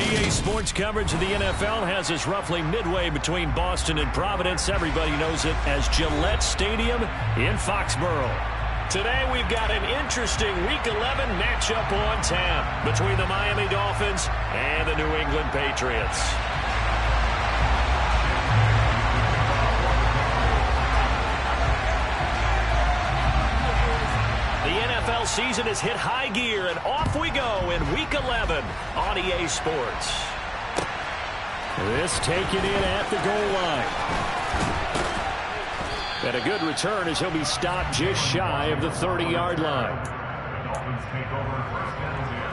EA Sports coverage of the NFL has us roughly midway between Boston and Providence. Everybody knows it as Gillette Stadium in Foxborough. Today we've got an interesting Week 11 matchup on tap between the Miami Dolphins and the New England Patriots. NFL season has hit high gear, and off we go in Week 11 on EA Sports. This taken in at the goal line. And a good return as he'll be stopped just shy of the 30-yard line. Dolphins take over first down here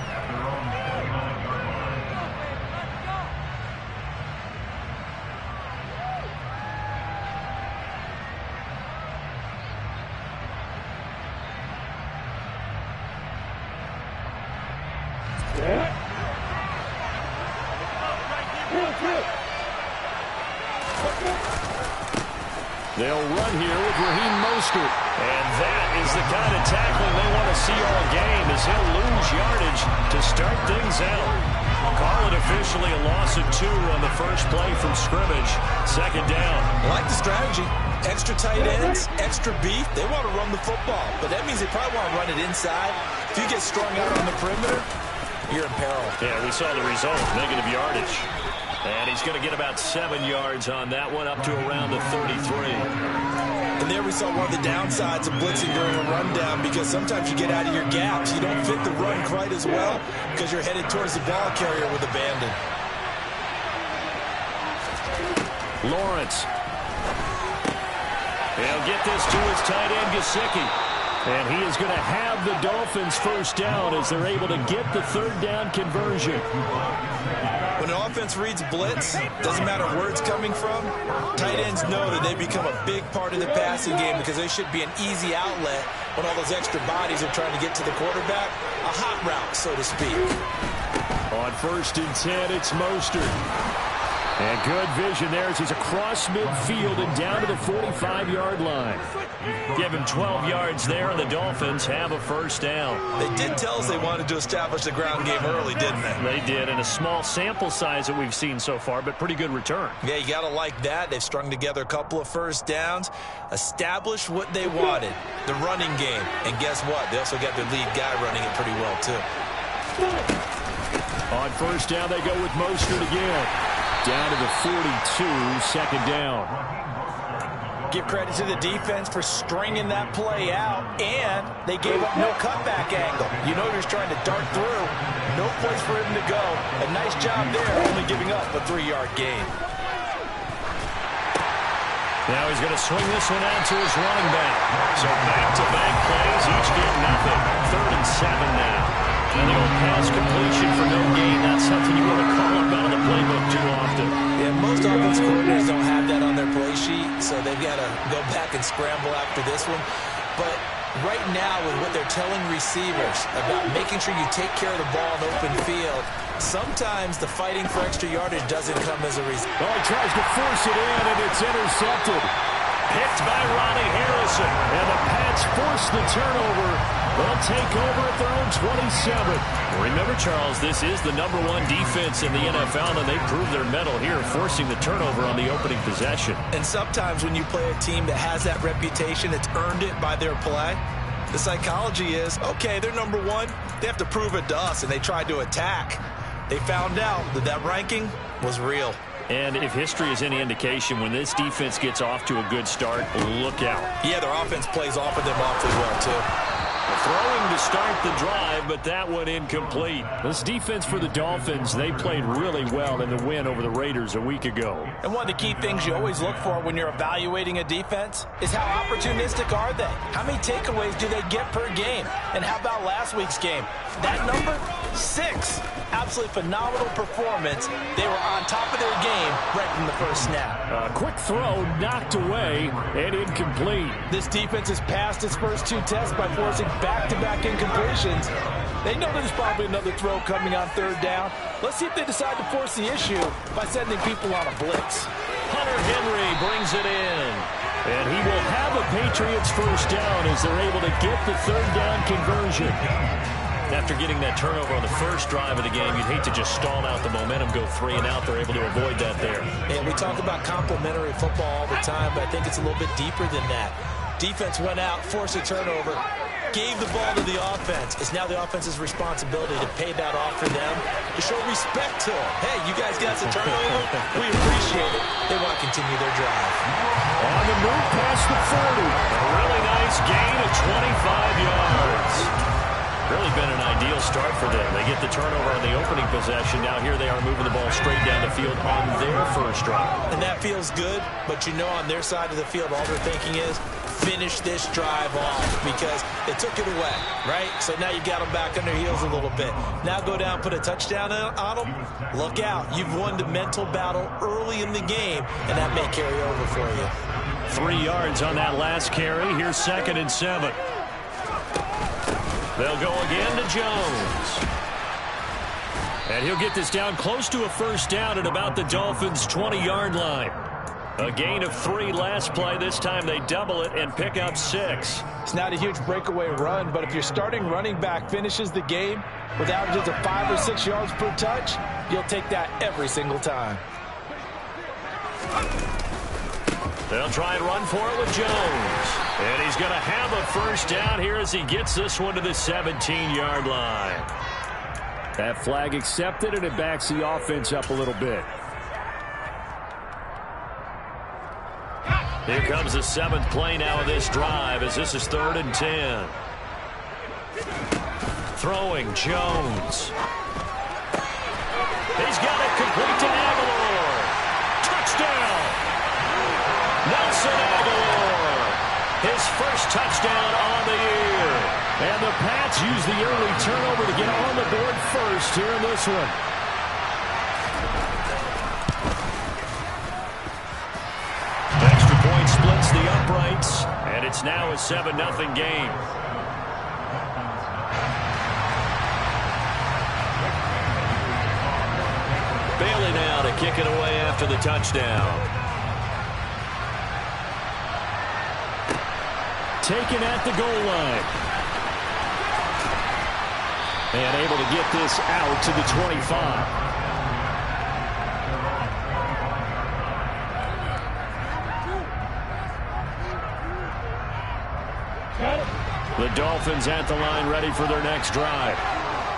at their own 39-yard line. They'll run here with Raheem Mostert. And that is the kind of tackling they want to see all game, as he'll lose yardage to start things out. Call it officially a loss of 2 on the first play from scrimmage. Second down. I like the strategy. Extra tight ends, extra beef. They want to run the football, but that means they probably want to run it inside. If you get strung out on the perimeter, you're in peril. Yeah, we saw the result, negative yardage. And he's going to get about 7 yards on that one, up to around the 33. And there we saw one of the downsides of blitzing during a rundown, because sometimes you get out of your gaps. You don't fit the run quite as well because you're headed towards the ball carrier with abandon. Lawrence. He'll get this to his tight end, Gesicki. And he is going to have the Dolphins first down as they're able to get the third down conversion. When an offense reads blitz, doesn't matter where it's coming from, tight ends know that they become a big part of the passing game, because they should be an easy outlet when all those extra bodies are trying to get to the quarterback. A hot route, so to speak. On 1st and 10, it's Mostert. And good vision there as he's across midfield and down to the 45-yard line. Give him 12 yards there, and the Dolphins have a first down. They did tell us they wanted to establish the ground game early, didn't they? They did, in a small sample size that we've seen so far, but pretty good return. Yeah, you got to like that. They've strung together a couple of first downs, established what they wanted, the running game. And guess what? They also got their lead guy running it pretty well, too. On first down, they go with Mostert again. Down to the 42, second down. Give credit to the defense for stringing that play out, and they gave up no cutback angle. You know you're just trying to dart through. No place for him to go. A nice job there, only giving up a 3-yard gain. Now he's going to swing this one out to his running back. So back-to-back plays, each get nothing. 3rd and 7 now. And the old pass completion for no gain, not something you want to call up out of the playbook too often. Yeah, most offensive coordinators don't have that on their play sheet, so they've got to go back and scramble after this one. But right now, with what they're telling receivers about making sure you take care of the ball in open field, sometimes the fighting for extra yardage doesn't come as a result. Oh, he tries to force it in, and it's intercepted. Picked by Ronnie Harrison, and the Pats force the turnover. They'll take over at their own 27. Remember, Charles, this is the #1 defense in the NFL, and they prove their mettle here, forcing the turnover on the opening possession. And sometimes when you play a team that has that reputation, that's earned it by their play, the psychology is, okay, they're #1. They have to prove it to us, and they tried to attack. They found out that that ranking was real. And if history is any indication, when this defense gets off to a good start, look out. Yeah, their offense plays off of them awfully well, too. Throwing to start the drive, but that one incomplete. This defense for the Dolphins, they played really well in the win over the Raiders a week ago. And one of the key things you always look for when you're evaluating a defense is how opportunistic are they? How many takeaways do they get per game? And how about last week's game? That number? 6. Absolutely phenomenal performance. They were on top of their game right from the first snap. A quick throw knocked away and incomplete. This defense has passed its first 2 tests by forcing back-to-back incompletions. They know there's probably another throw coming on 3rd down. Let's see if they decide to force the issue by sending people on a blitz. Hunter Henry brings it in. And he will have a Patriots first down as they're able to get the 3rd down conversion. After getting that turnover on the first drive of the game, you'd hate to just stall out the momentum, go 3 and out. They're able to avoid that there. And we talk about complementary football all the time, but I think it's a little bit deeper than that. Defense went out, forced a turnover, gave the ball to the offense. It's now the offense's responsibility to pay that off for them, to show respect to them. Hey, you guys got us a turnover? We appreciate it. They want to continue their drive. On the move past the 40. A really nice gain of 25 yards. Really been an ideal start for them. They get the turnover on the opening possession. Now here they are moving the ball straight down the field on their first drive. And that feels good, but you know on their side of the field, all they're thinking is, finish this drive off because they took it away, right? So now you've got them back on their heels a little bit. Now go down, put a touchdown on them. Look out. You've won the mental battle early in the game, and that may carry over for you. 3 yards on that last carry. Here's 2nd and 7. They'll go again to Jones. And he'll get this down close to a first down at about the Dolphins' 20-yard line. A gain of 3 last play. This time they double it and pick up 6. It's not a huge breakaway run, but if your starting running back finishes the game with averages of 5 or 6 yards per touch, you'll take that every single time. They'll try and run for it with Jones. And he's going to have a first down here as he gets this one to the 17-yard line. That flag accepted, and it backs the offense up a little bit. Here comes the 7th play now of this drive as this is 3rd and 10. Throwing Jones. He's got it complete to Aguilar. Touchdown! Nelson Aguilar. His first touchdown on the year. And the Pats use the early turnover to get on the board first here in this one. Extra point splits the uprights, and it's now a 7-0 game. Bailey now to kick it away after the touchdown. Taken at the goal line. And able to get this out to the 25. The Dolphins at the line ready for their next drive.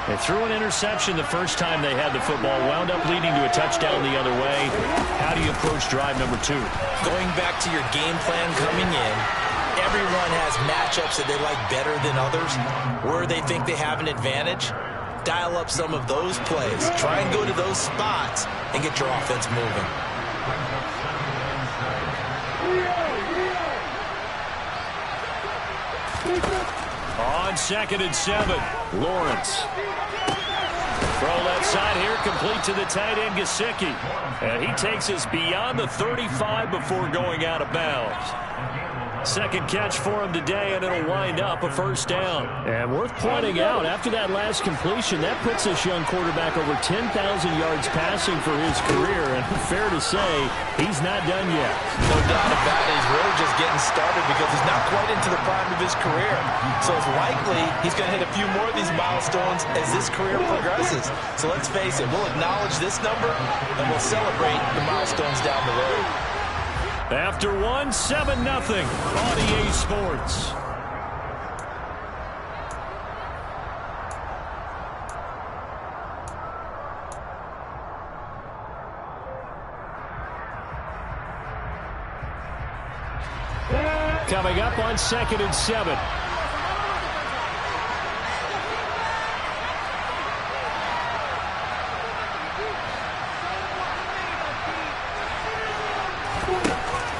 They threw an interception the first time they had the football, wound up leading to a touchdown the other way. How do you approach drive number 2? Going back to your game plan coming in, everyone has matchups that they like better than others. Where they think they have an advantage, dial up some of those plays. Try and go to those spots and get your offense moving. On 2nd and 7, Lawrence. Throw left side here, complete to the tight end, Gesicki. And he takes us beyond the 35 before going out of bounds. Second catch for him today, and it'll wind up a first down. And worth pointing out, after that last completion, that puts this young quarterback over 10,000 yards passing for his career. And fair to say, he's not done yet. No doubt about it. He's really just getting started because he's not quite into the prime of his career. So it's likely he's going to hit a few more of these milestones as this career progresses. So let's face it, we'll acknowledge this number, and we'll celebrate the milestones down the road. After 1, 7-0 on EA Sports. Coming up on 2nd and 7.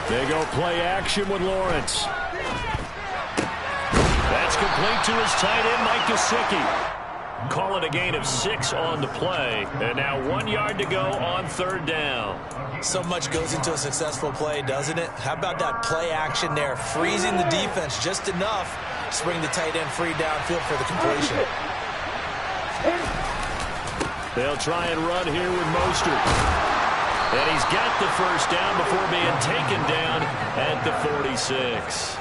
They go play action with Lawrence. That's complete to his tight end, Mike Gesicki. Call it a gain of 6 on the play. And now 1 yard to go on 3rd down. So much goes into a successful play, doesn't it? How about that play action there? Freezing the defense just enough to bring the tight end free downfield for the completion. They'll try and run here with Mostert. And he's got the first down before being taken down at the 46.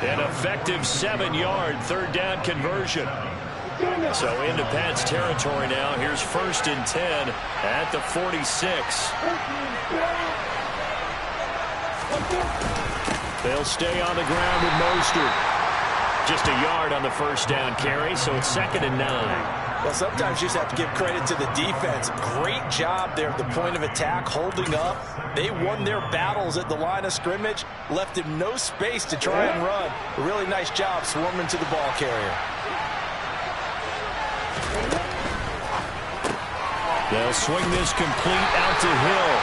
An effective 7-yard 3rd down conversion. So into Pats territory now. Here's 1st and 10 at the 46. They'll stay on the ground with Mostert. Just a yard on the first down carry, so it's 2nd and 9. Well, sometimes you just have to give credit to the defense. Great job there at the point of attack, holding up. They won their battles at the line of scrimmage, left him no space to try and run. A really nice job swarming to the ball carrier. They'll swing this complete out to Hill.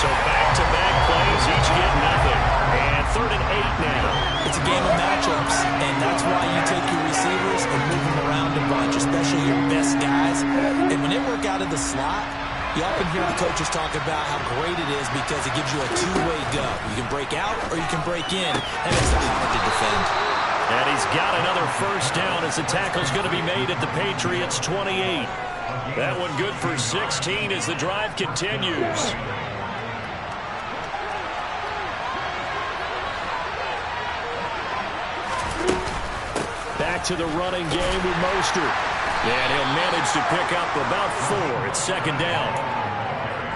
So back-to-back plays, each get nothing. And 3rd and 8 now. It's a game of matchups, and that's why you take your receivers and move them around a bunch, especially your best guys. And when they work out of the slot, you often hear the coaches talk about how great it is because it gives you a two-way go. You can break out or you can break in, and it's hard to defend. And he's got another first down as the tackle's going to be made at the Patriots' 28. That one good for 16 as the drive continues. Back to the running game with Mostert. And he'll manage to pick up about 4. It's 2nd down.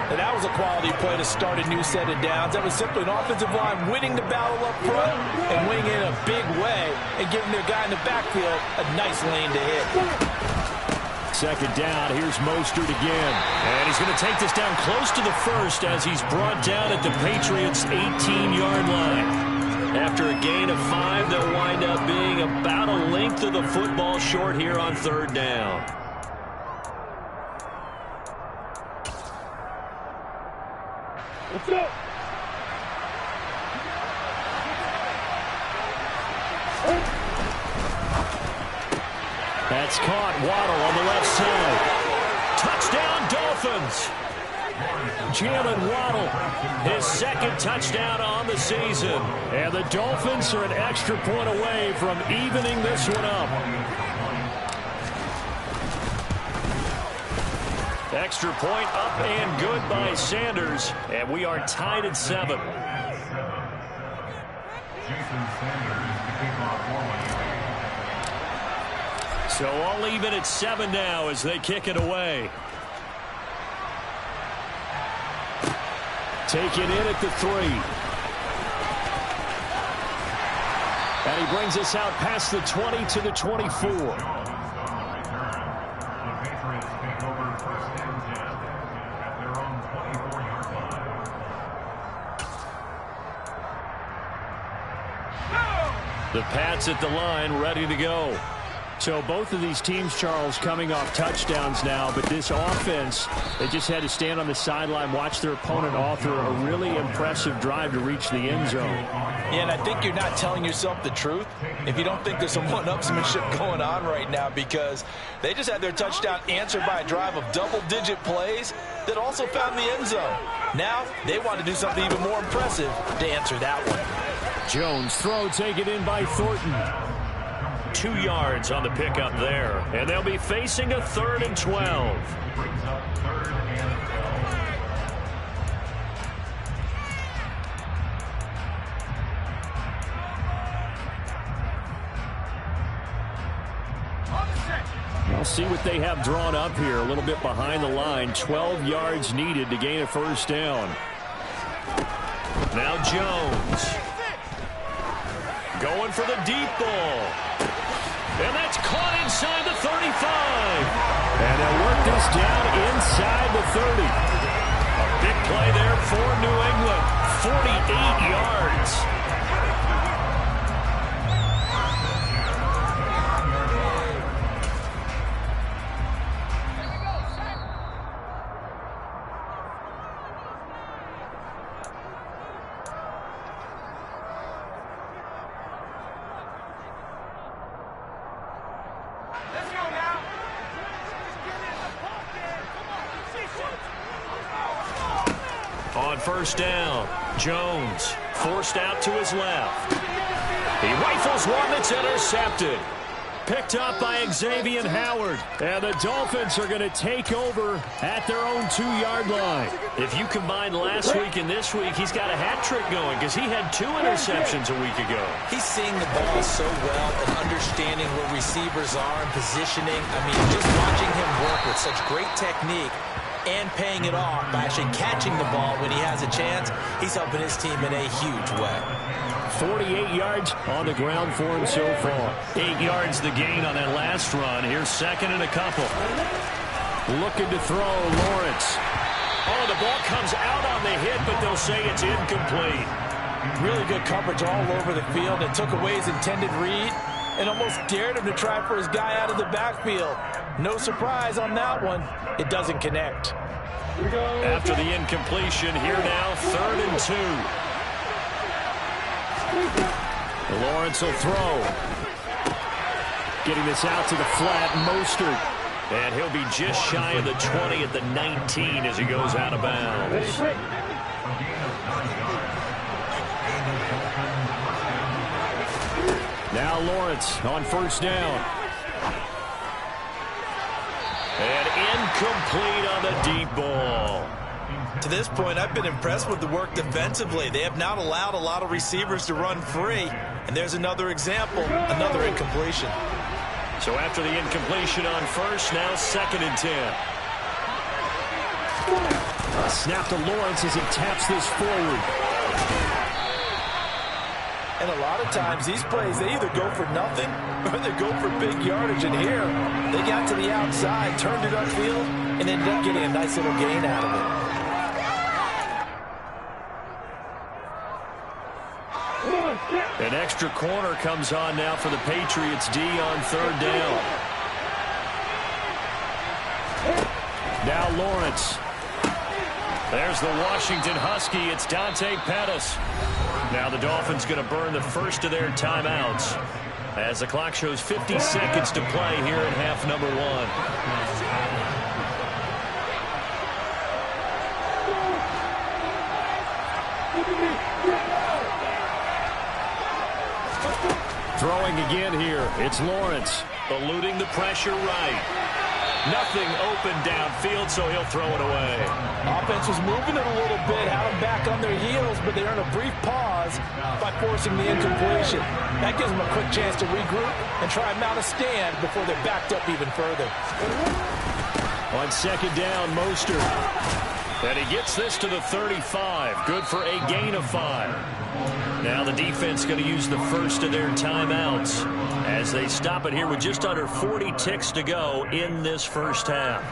And that was a quality play to start a new set of downs. That was simply an offensive line winning the battle up front and winning in a big way and giving their guy in the backfield a nice lane to hit. 2nd down. Here's Mostert again. And he's going to take this down close to the 1st as he's brought down at the Patriots' 18-yard line. After a gain of 5, they'll wind up being about a length of the football short here on 3rd down. Let's go. That's caught. Waddle on the left side. Touchdown, Dolphins. Jalen Waddle, his 2nd touchdown on the season. And the Dolphins are an extra point away from evening this one up. Extra point up and good by Sanders. And we are tied at 7. So all even at 7 now as they kick it away. Take it in at the 3. And he brings us out past the 20 to the 24. The Pats at the line, ready to go. So both of these teams, Charles, coming off touchdowns now, but this offense, they just had to stand on the sideline, watch their opponent author a really impressive drive to reach the end zone. Yeah, and I think you're not telling yourself the truth if you don't think there's some one-upsmanship going on right now, because they just had their touchdown answered by a drive of double-digit plays that also found the end zone. Now they want to do something even more impressive to answer that one. Jones throw taken in by Thornton. 2 yards on the pickup there. And they'll be facing a 3rd and 12. We'll see what they have drawn up here. A little bit behind the line. 12 yards needed to gain a first down. Now Jones. Going for the deep ball. And that's caught inside the 35. And they'll work this down inside the 30. A big play there for New England. 48 yards. On first down, Jones forced out to his left. He rifles one that's intercepted. picked up by Xavier Howard. And the Dolphins are going to take over at their own 2-yard line. If you combine last week and this week, he's got a hat trick going because he had 2 interceptions a week ago. He's seeing the ball so well and understanding where receivers are and positioning. I mean, just watching him work with such great technique and paying it off by actually catching the ball when he has a chance, he's helping his team in a huge way. 48 yards on the ground for him so far. 8 yards the gain on that last run. Here's second and a couple. Looking to throw, Lawrence. Oh, the ball comes out on the hit, but they'll say it's incomplete. Really good coverage all over the field. It took away his intended read and almost dared him to try for his guy out of the backfield. No surprise on that one. It doesn't connect. After the incompletion, here now, 3rd and 2. Lawrence will throw. Getting this out to the flat, Mostert. And he'll be just shy of the 20 at the 19 as he goes out of bounds. Now Lawrence on 1st down. And incomplete on the deep ball. To this point, I've been impressed with the work defensively. They have not allowed a lot of receivers to run free. And there's another example, another incompletion. So after the incompletion on 1st, now 2nd and 10. A snap to Lawrence as he taps this forward. And a lot of times, these plays, they either go for nothing or they go for big yardage. And here, they got to the outside, turned it upfield, and ended up getting a nice little gain out of it. An extra corner comes on now for the Patriots D on 3rd down. Now Lawrence. There's the Washington Husky. It's Dante Pettis. Now the Dolphins going to burn the first of their timeouts as the clock shows 50 seconds to play here in half number 1. Throwing again here. It's Lawrence. Eluding the pressure right. Nothing open downfield, so he'll throw it away. Offense was moving it a little bit, had them back on their heels, but they earn a brief pause by forcing the incompletion. That gives them a quick chance to regroup and try and mount a stand before they're backed up even further. On 2nd down, Mostert. And he gets this to the 35. Good for a gain of 5. Now the defense going to use the first of their timeouts as they stop it here with just under 40 ticks to go in this first half.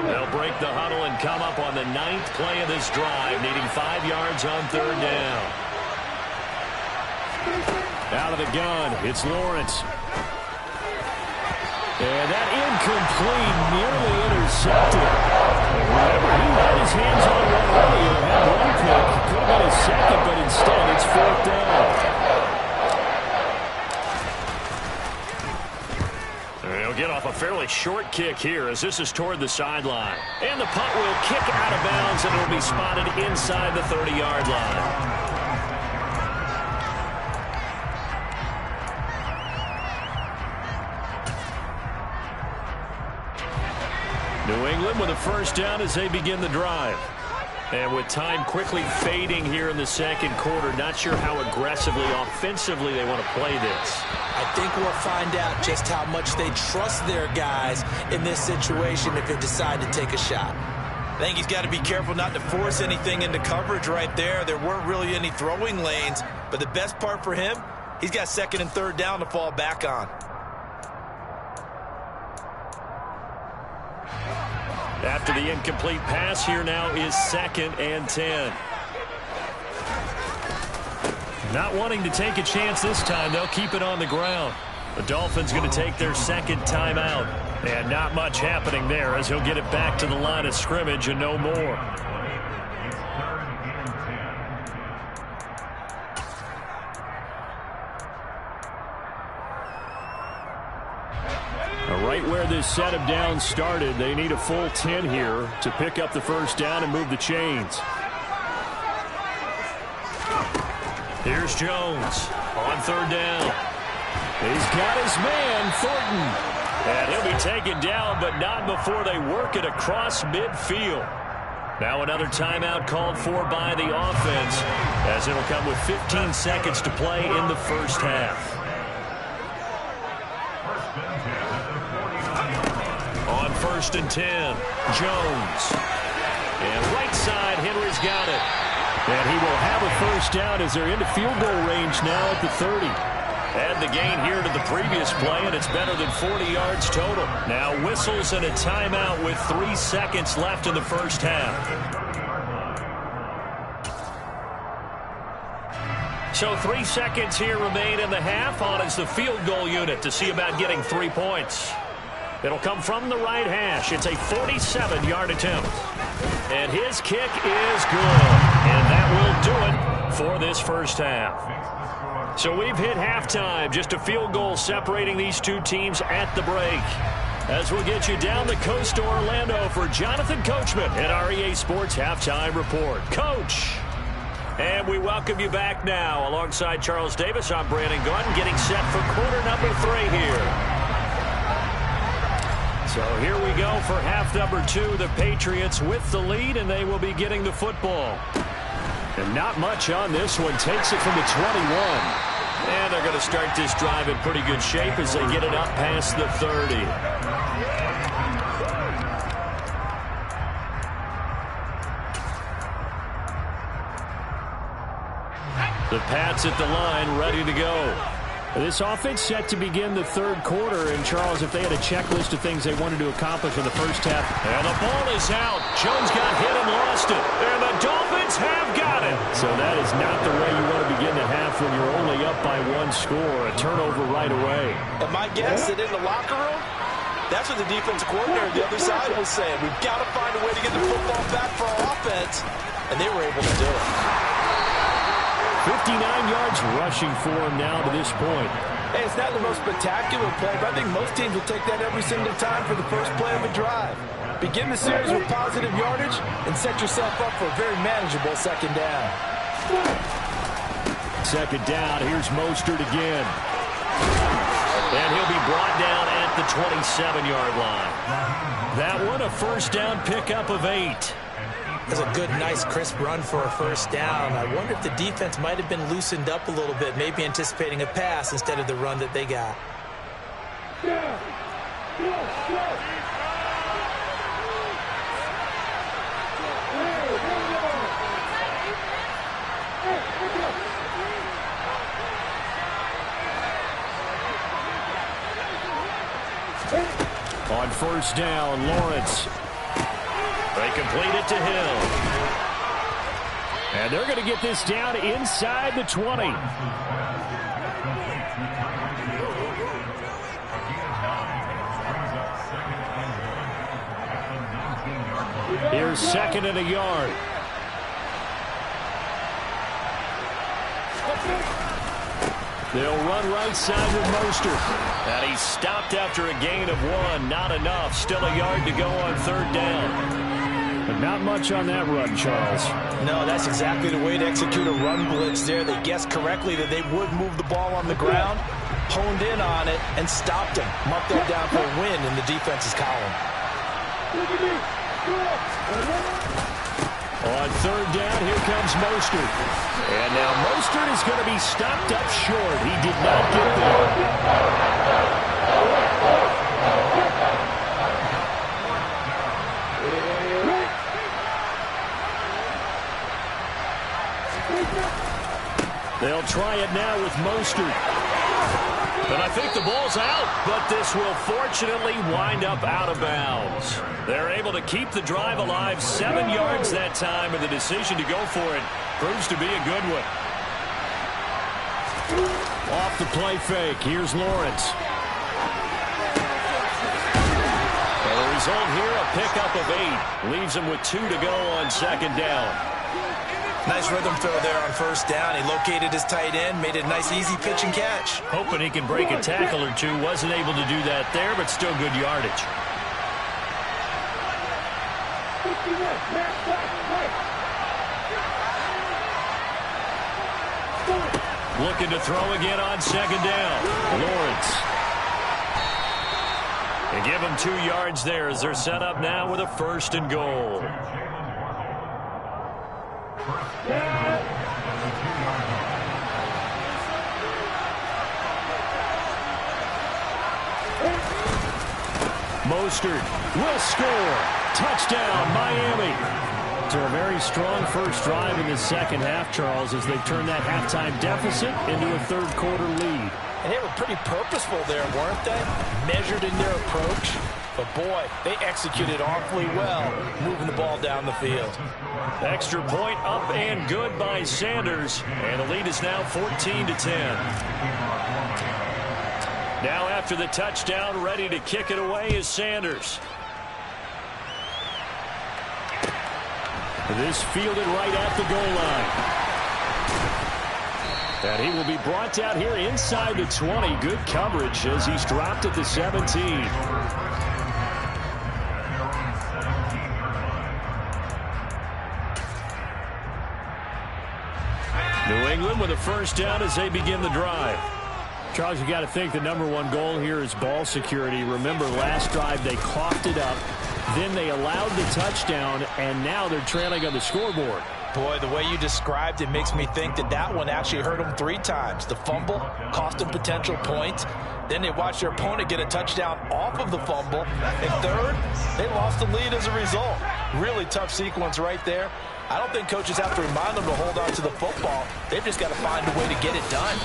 They'll break the huddle and come up on the 9th play of this drive, needing 5 yards on 3rd down. Out of the gun, it's Lawrence. And that incomplete, nearly intercepted. Remember, he had his hands on one earlier, had one pick. Could have been his second, but instead it's 4th down. They'll get off a fairly short kick here as this is toward the sideline. And the punt will kick out of bounds, and it'll be spotted inside the 30-yard line. New England with a first down as they begin the drive. And with time quickly fading here in the 2nd quarter, not sure how aggressively, offensively they want to play this. I think we'll find out just how much they trust their guys in this situation if they decide to take a shot. I think he's got to be careful not to force anything into coverage right there. There weren't really any throwing lanes, but the best part for him, he's got 2nd and 3rd down to fall back on. After the incomplete pass, here now is 2nd and 10. Not wanting to take a chance this time, they'll keep it on the ground. The Dolphins going to take their 2nd timeout. And not much happening there as he'll get it back to the line of scrimmage and no more. Right where this set of downs started, they need a full 10 here to pick up the first down and move the chains. Here's Jones on 3rd down. He's got his man, Thornton. And he'll be taken down, but not before they work it across midfield. Now another timeout called for by the offense, as it'll come with 15 seconds to play in the first half. On 1st and 10, Jones. And right side, Henry's got it. And he will have a first down as they're into field goal range now at the 30. Add the gain here to the previous play, and it's better than 40 yards total. Now whistles and a timeout with 3 seconds left in the first half. So 3 seconds here remain in the half. On is the field goal unit to see about getting 3 points. It'll come from the right hash. It's a 47-yard attempt. And his kick is good. And that will do it for this first half. So we've hit halftime. Just a field goal separating these two teams at the break. As we'll get you down the coast to Orlando for Jonathan Coachman at our EA Sports Halftime Report. Coach! And we welcome you back now. Alongside Charles Davis, I'm Brandon Gaudin, getting set for quarter number 3 here. So here we go for half number 2. The Patriots with the lead, and they will be getting the football. And not much on this one. Takes it from the 21. And they're going to start this drive in pretty good shape as they get it up past the 30. The Pats at the line, ready to go. This offense set to begin the third quarter. And, Charles, if they had a checklist of things they wanted to accomplish in the first half. And the ball is out. Jones got hit and lost it. And the Dolphins have got it. So that is not the way you want to begin the half when you're only up by 1 score. A turnover right away. And my guess that in the locker room, that's what the defensive coordinator on the other side was saying. We've got to find a way to get the football back for our offense. And they were able to do it. 59 yards rushing for him now to this point. Hey, it's not the most spectacular play, but I think most teams will take that every single time for the first play of a drive. Begin the series with positive yardage and set yourself up for a very manageable second down. Second down, here's Mostert again. And he'll be brought down at the 27-yard line. That one, a first down pickup of 8. That's a good, nice, crisp run for a first down. I wonder if the defense might have been loosened up a little bit, maybe anticipating a pass instead of the run that they got. On first down, Lawrence. They complete it to Hill. And they're going to get this down inside the 20. Here's second and a yard. They'll run right side with Mostert. And he's stopped after a gain of 1. Not enough. Still a yard to go on third down. But not much on that run, Charles. No, that's exactly the way to execute a run blitz there. They guessed correctly that they would move the ball on the ground, honed in on it, and stopped him. Marked that down for a win in the defense's column. On third down, here comes Mostert. And now Mostert is going to be stopped up short. He did not get there. They'll try it now with Mostert. And I think the ball's out, but this will fortunately wind up out of bounds. They're able to keep the drive alive, 7 yards that time, and the decision to go for it proves to be a good one. Off the play fake, here's Lawrence. And the result here, a pickup of 8. Leaves him with 2 to go on second down. Nice rhythm throw there on first down. He located his tight end, made it a nice, easy pitch and catch. Hoping he can break a tackle or two. Wasn't able to do that there, but still good yardage. Looking to throw again on second down. Lawrence. And give them 2 yards there as they're set up now with a 1st and goal. Mostert will score. Touchdown, Miami. So a very strong first drive in the second half, Charles, as they turn that halftime deficit into a third-quarter lead. And they were pretty purposeful there, weren't they? Measured in their approach. But, boy, they executed awfully well, moving the ball down the field. Extra point up and good by Sanders. And the lead is now 14-10. Now after the touchdown, ready to kick it away is Sanders. This fielded right at the goal line. And he will be brought down here inside the 20. Good coverage as he's dropped at the 17. New England with a first down as they begin the drive. Charles, you got to think the #1 goal here is ball security. Remember, last drive they coughed it up. Then they allowed the touchdown, and now they're trailing on the scoreboard. Boy, the way you described it makes me think that that one actually hurt them 3 times. The fumble cost them potential points. Then they watched their opponent get a touchdown off of the fumble. And third, they lost the lead as a result. Really tough sequence right there. I don't think coaches have to remind them to hold on to the football. They've just got to find a way to get it done.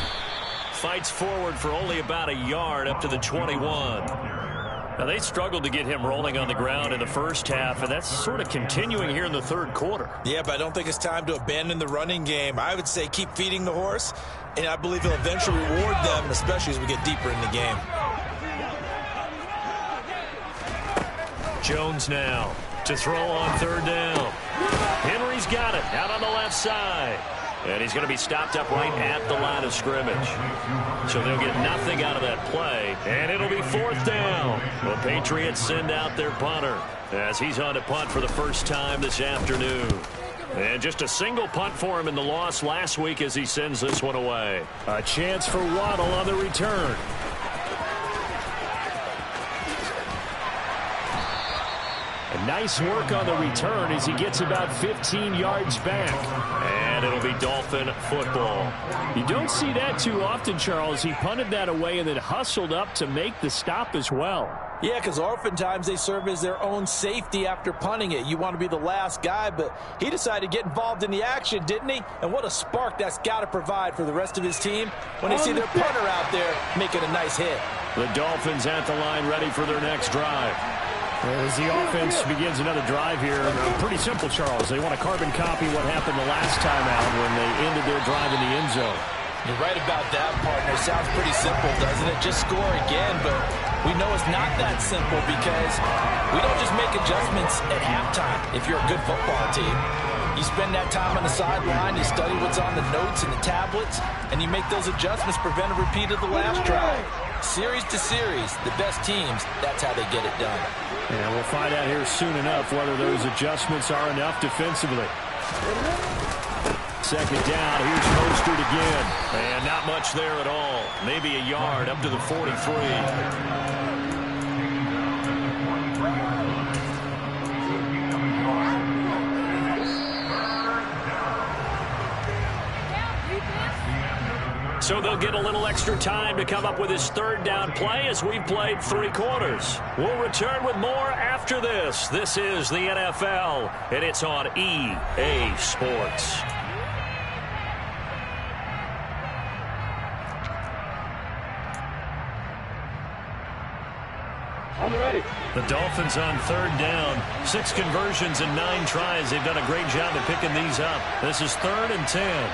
Fights forward for only about a yard up to the 21. Now, they struggled to get him rolling on the ground in the first half, and that's sort of continuing here in the third quarter. Yeah, but I don't think it's time to abandon the running game. I would say keep feeding the horse, and I believe he'll eventually reward them, especially as we get deeper in the game. Jones now to throw on third down. Henry's got it out on the left side. And he's going to be stopped up right at the line of scrimmage. So they'll get nothing out of that play. And it'll be 4th down. The Patriots send out their punter as he's on to punt for the first time this afternoon. And just a single punt for him in the loss last week as he sends this one away. A chance for Waddle on the return. Nice work on the return as he gets about 15 yards back. And it'll be Dolphin football. You don't see that too often, Charles. He punted that away and then hustled up to make the stop as well. Yeah, because oftentimes they serve as their own safety after punting it. You want to be the last guy, but he decided to get involved in the action, didn't he? And what a spark that's got to provide for the rest of his team when they see their punter out there making a nice hit. The Dolphins at the line ready for their next drive. As the offense begins another drive here, pretty simple, Charles. They want to carbon copy what happened the last time out when they ended their drive in the end zone. You're right about that, partner. Sounds pretty simple, doesn't it? Just score again, but we know it's not that simple because we don't just make adjustments at halftime if you're a good football team. You spend that time on the sideline, you study what's on the notes and the tablets, and you make those adjustments, prevent a repeat of the last drive. Series to series, the best teams, that's how they get it done. And we'll find out here soon enough whether those adjustments are enough defensively. Second down, here's Mostert again. And not much there at all. Maybe a yard up to the 43. So they'll get a little extra time to come up with his third down play as we've played 3 quarters. We'll return with more after this. This is the NFL, and it's on EA Sports. I'm ready. The Dolphins on third down. 6 conversions and 9 tries. They've done a great job of picking these up. This is 3rd and 10.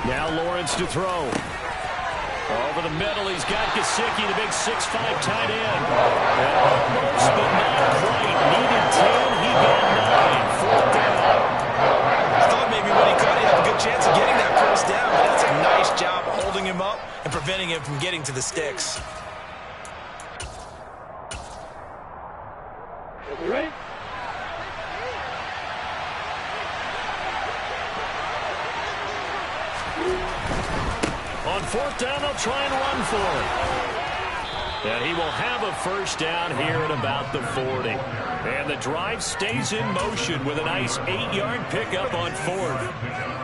Now Lawrence to throw. Over the middle, he's got Gesicki, the big 6'5" tight end. Almost, but not quite. Needed 10, he got 9. 4th down. I thought maybe when he caught it, he had a good chance of getting that first down, but that's a nice job holding him up and preventing him from getting to the sticks. Ready? On fourth down, they'll try and run for it. And he will have a first down here at about the 40. And the drive stays in motion with a nice 8-yard pickup on fourth.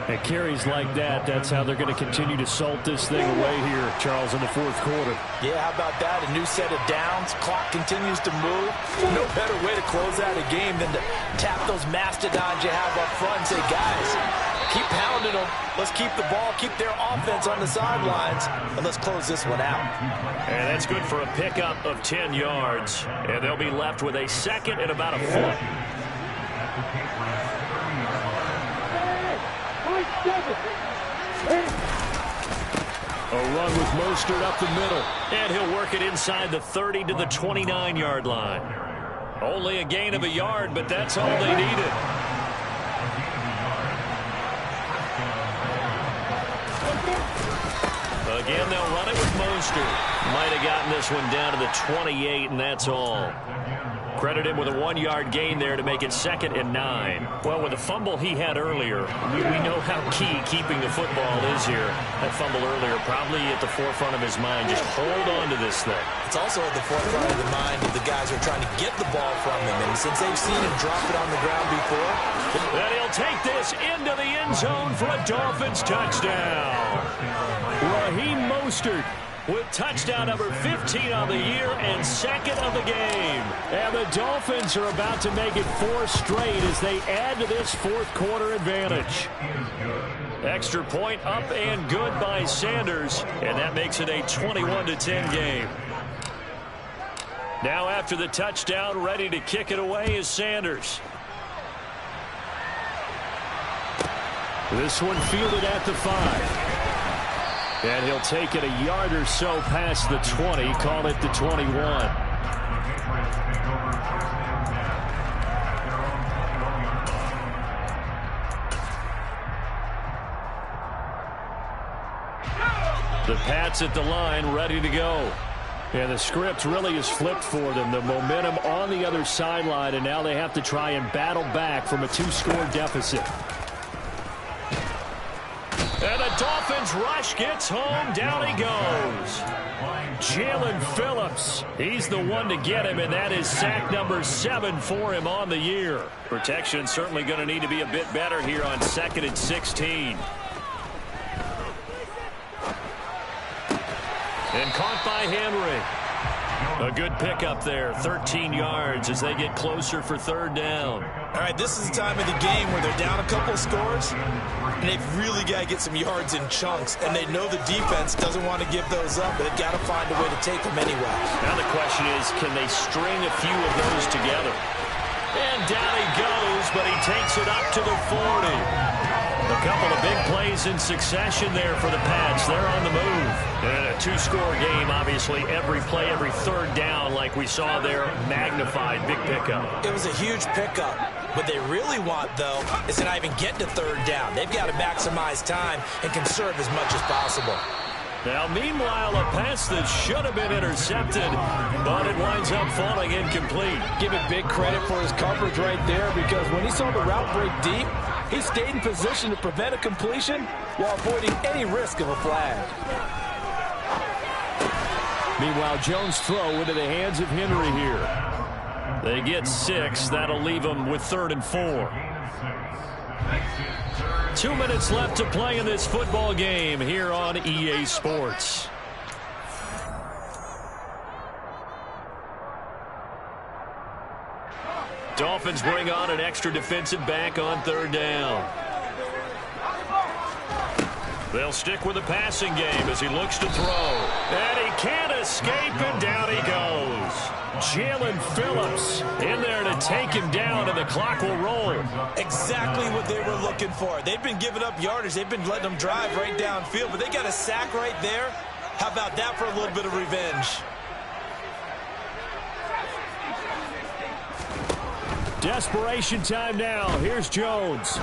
And carries like that, that's how they're going to continue to salt this thing away here, Charles, in the fourth quarter. Yeah, how about that? A new set of downs. Clock continues to move. No better way to close out a game than to tap those mastodons you have up front and say, guys, keep pounding them. Let's keep the ball, keep their offense on the sidelines, and let's close this one out. And that's good for a pickup of 10 yards. And they'll be left with a second and about a foot. A run with Mostert up the middle. And he'll work it inside the 30 to the 29-yard line. Only a gain of a yard, but that's all they needed. Again, they'll run it with Mostert. Might have gotten this one down to the 28, and that's all. Credit him with a 1-yard gain there to make it 2nd and 9. Well, with the fumble he had earlier, we know how key keeping the football is here. That fumble earlier probably at the forefront of his mind. Just hold on to this thing. It's also at the forefront of the mind of the guys who are trying to get the ball from him. And since they've seen him drop it on the ground before. And he'll take this into the end zone for a Dolphins touchdown. Raheem Mostert with touchdown number 15 on the year and 2nd of the game. And the Dolphins are about to make it 4 straight as they add to this fourth quarter advantage. Extra point up and good by Sanders, and that makes it a 21-10 game. Now after the touchdown, ready to kick it away is Sanders. This one fielded at the 5. And he'll take it a yard or so past the 20, call it the 21. The Pats at the line, ready to go. And the script really is flipped for them. The momentum on the other sideline, and now they have to try and battle back from a 2-score deficit. And the Dolphins rush gets home. Down he goes. Jalen Phillips. He's the one to get him, and that is sack number 7 for him on the year. Protection certainly going to need to be a bit better here on 2nd and 16. And caught by Henry. A good pickup there. 13 yards as they get closer for 3rd down. All right, this is the time of the game where they're down a couple of scores, and they've really got to get some yards in chunks, and they know the defense doesn't want to give those up, but they've got to find a way to take them anyway. Now the question is, can they string a few of those together? And down he goes, but he takes it up to the 40. A couple of big plays in succession there for the Pats. They're on the move. And a 2-score game, obviously, every play, every 3rd down, like we saw there, magnified, big pickup. It was a huge pickup. What they really want, though, is to not even get to 3rd down. They've got to maximize time and conserve as much as possible. Now, meanwhile, a pass that should have been intercepted, but it winds up falling incomplete. Give it big credit for his coverage right there, because when he saw the route break deep, he stayed in position to prevent a completion while avoiding any risk of a flag. Meanwhile, Jones' throw into the hands of Henry here. They get 6. That'll leave them with 3rd and 4. 2 minutes left to play in this football game here on EA Sports. Dolphins bring on an extra defensive back on 3rd down. They'll stick with the passing game as he looks to throw. And he can't escape, and down he goes. Jalen Phillips in there to take him down, and the clock will roll. Exactly what they were looking for. They've been giving up yardage. They've been letting them drive right downfield, but they got a sack right there. How about that for a little bit of revenge? Desperation time now. Here's Jones.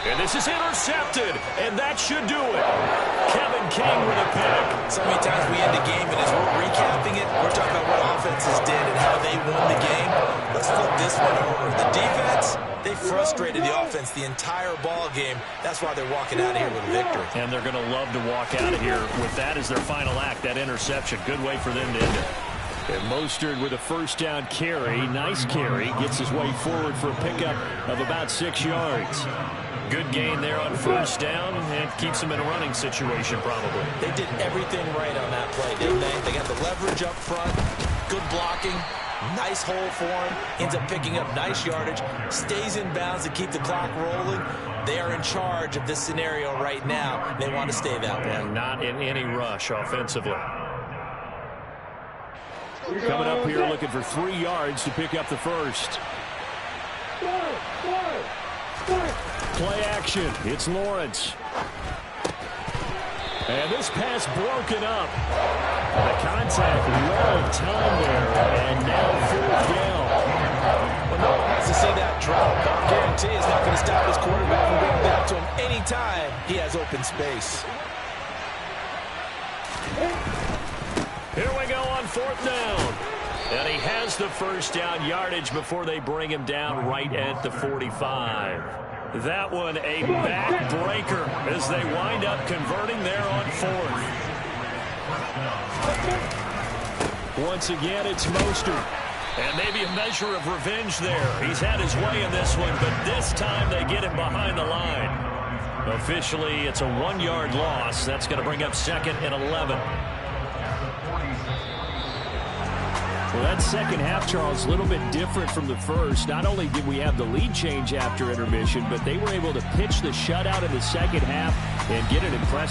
And this is intercepted, and that should do it. Kevin King with a pick. So many times we end a game, and as we're recapping it, we're talking about what offenses did and how they won the game. Let's flip this one over. The defense, They frustrated the offense the entire ball game. That's why they're walking out of here with a victory. And they're going to love to walk out of here with that as their final act, that interception. Good way for them to end it. And Mostert with a first down carry. Nice carry. Gets his way forward for a pickup of about 6 yards. Good gain there on first down and keeps them in a running situation probably. They did everything right on that play, didn't they? They got the leverage up front, good blocking, nice hole for him, ends up picking up nice yardage, stays in bounds to keep the clock rolling. They are in charge of this scenario right now. They want to stay that way. And not in any rush offensively. Coming up here looking for 3 yards to pick up the first. Play action. It's Lawrence. And this pass broken up. The contact long time there. And now 4th down. Well, no one wants to see that drop. But I guarantee it's not going to stop his quarterback from going back to him anytime he has open space. Here we go on 4th down. And he has the first down yardage before they bring him down right at the 45. That one a backbreaker as they wind up converting there on 4th. Once again, it's Mostert. And maybe a measure of revenge there. He's had his way in this one, but this time they get him behind the line. Officially, it's a 1-yard loss. That's going to bring up 2nd and 11. Well, that second half, Charles, a little bit different from the first. Not only did we have the lead change after intermission, but they were able to pitch the shutout in the second half and get an impressive